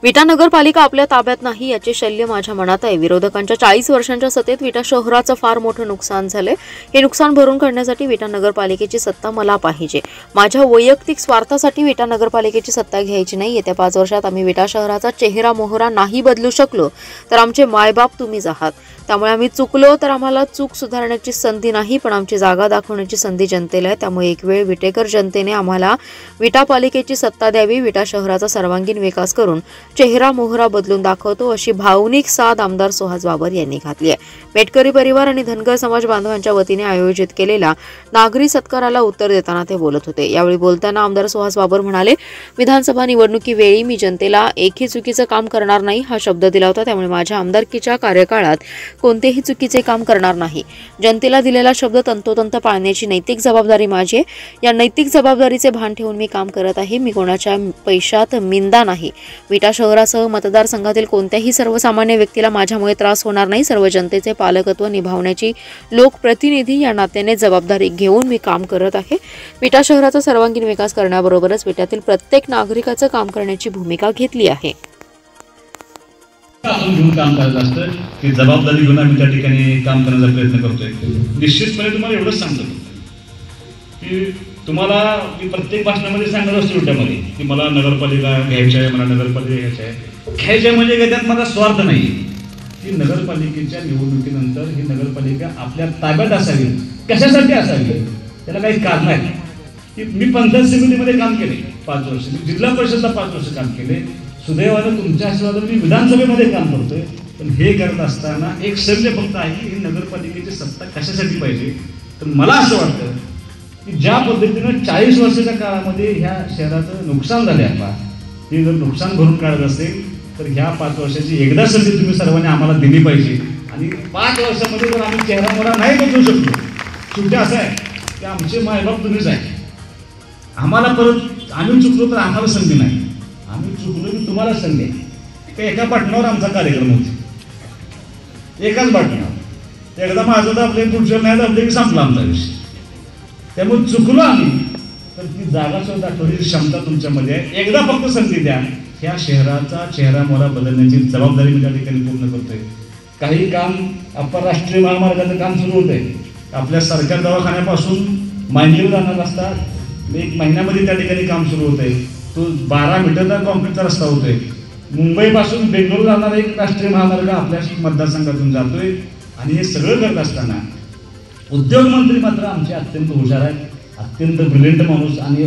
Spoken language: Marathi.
विटा नगरपालिका आपल्या ताब्यात नाही याचे शल्य माझ्या मनात आहे। विरोधकांच्या 40 वर्षांच्या सत्तेत विटा शहराचं फार मोठं नुकसान झाले। हे नुकसान भरून काढण्यासाठी विटा नगरपालिकेची सत्ता मला पाहिजे। माझ्या वैयक्तिक स्वार्थासाठी विटा नगरपालिकेची सत्ता घ्यायची नाही। येत्या 5 वर्षात आम्ही विटा शहराचा चेहरा मोहरा नाही बदलू शकलो तर आमचे मायबाप तुम्हीच आहात। त्यामुळे आम्ही चुकलो तर आम्हाला चूक सुधारण्याची संधी नाही पण आमची जागा दाखवण्याची संधी जनतेला आहे। त्यामुळे एक वेळ विटेकर जनतेने आम्हाला विटा पालिकेची सत्ता द्यावी। विटा शहराचा सर्वांगीण विकास करून चेहरा मोहरा बदलून दाखवतो अशी भावनिक साद आमदार सुहास बाबर यांनी घातली आहे। मेटकरी परिवार आणि धनगर समाज बांधवांच्या वतीने आयोजित केलेल्या नागरी सत्काराला उत्तर देताना ते बोलत होते। यावेळी बोलताना आमदार सुहास बाबर म्हणाले, विधानसभा निवडणुकीवेळी मी जनतेला एकही चुकीचं काम करणार नाही हा शब्द दिला होता। त्यामुळे माझ्या आमदारकीच्या कार्यकाळात कोणतेही चुकीचे काम करणार नाही। जनतेला दिलेला शब्द तंतोतंत पाळण्याची नैतिक जबाबदारी माझी आहे। या नैतिक जबाबदारीचे भान ठेवून मी काम करत आहे। मी कोणाच्या पैशात मिंदा नाही। विटा शहरासह मतदारसंघातील कोणत्याही सर्वसामान्य व्यक्तीला माझ्यामुळे त्रास होणार नाही। सर्व जनतेचे पालकत्व निभावण्याची लोकप्रतिनिधी या नात्याने जबाबदारी घेऊन मी काम करत आहे। विटा शहराचा सर्वांगीण विकास करण्याबरोबरच विट्यातील प्रत्येक नागरिकाचं काम करण्याची भूमिका घेतली आहे। आपण घेऊन काम करायचं असतं की जबाबदारी घेऊन आम्ही त्या ठिकाणी काम करण्याचा प्रयत्न करतोय। निश्चितपणे तुम्हाला एवढंच सांगतो की तुम्हाला मी प्रत्येक भाषणामध्ये सांगत असतो विट्यामध्ये की मला नगरपालिका घ्यायची आहे, मला नगरपालिका घ्यायची आहे। घ्यायच्या म्हणजे त्यात माझा स्वार्थ नाही की नगरपालिकेच्या निवडणुकीनंतर ही नगरपालिका आपल्या ताब्यात असावी। कशासाठी असावी त्याला काही कारण आहे की मी पंचायत समितीमध्ये काम केले 5 वर्ष, मी जिल्हा परिषदला 5 वर्ष काम केले। सुदैवानं तुमच्या आशीर्वादाने मी विधानसभेमध्ये काम करतोय। पण हे करत असताना एक शल्य फक्त आहे की ही नगरपालिकेची सत्ता कशासाठी पाहिजे। तर मला असं वाटतं की ज्या पद्धतीनं 40 वर्षाच्या काळामध्ये ह्या शहराचं नुकसान झाले आपला, हे जर नुकसान भरून काढत असेल तर ह्या 5 वर्षाची एकदा संधी तुम्ही सर्वांनी आम्हाला दिली पाहिजे। आणि 5 वर्षामध्ये जर आम्ही चेहरा मोहरा नाही बदलू शकलो, शेवटी असं आहे की आमचे मायबाप तुम्हीच आहे। आम्हाला परत आम्ही चुकलो तर आम्हाला संधी नाही, आम्ही चुकलो की तुम्हाला संधी आहे। ते एका पाटणावर आमचा कार्यक्रम होते, एकाच पाटणावर। एकदा माझं तर आपले पुढच्या नाही दाबले की संपला आमचा विषय। त्यामुळे चुकलो आम्ही तर ती जागा सुद्धा दाखवण्याची क्षमता तुमच्यामध्ये आहे। एकदा फक्त संधी द्या, ह्या शहराचा चेहरा मोहरा बदलण्याची जबाबदारी मी त्या ठिकाणी पूर्ण करतोय। काही काम आपण राष्ट्रीय महामार्गाचं काम सुरू होत आहे। आपल्या सरकार दवाखान्यापासून मांजरीला जाणार रस्ता 1 महिन्यामध्ये त्या ठिकाणी काम सुरू होत आहे। तो 12 मीटरचा कॉन्क्रीटचा रस्ता होतोय। मुंबईपासून बेंगलोर जाणारा एक राष्ट्रीय महामार्ग आपल्या मतदारसंघातून जातोय। आणि हे सगळं करत असताना उद्योग मंत्री मात्र आमचे अत्यंत हुशार आहेत, अत्यंत ब्रिलियंट माणूस आणि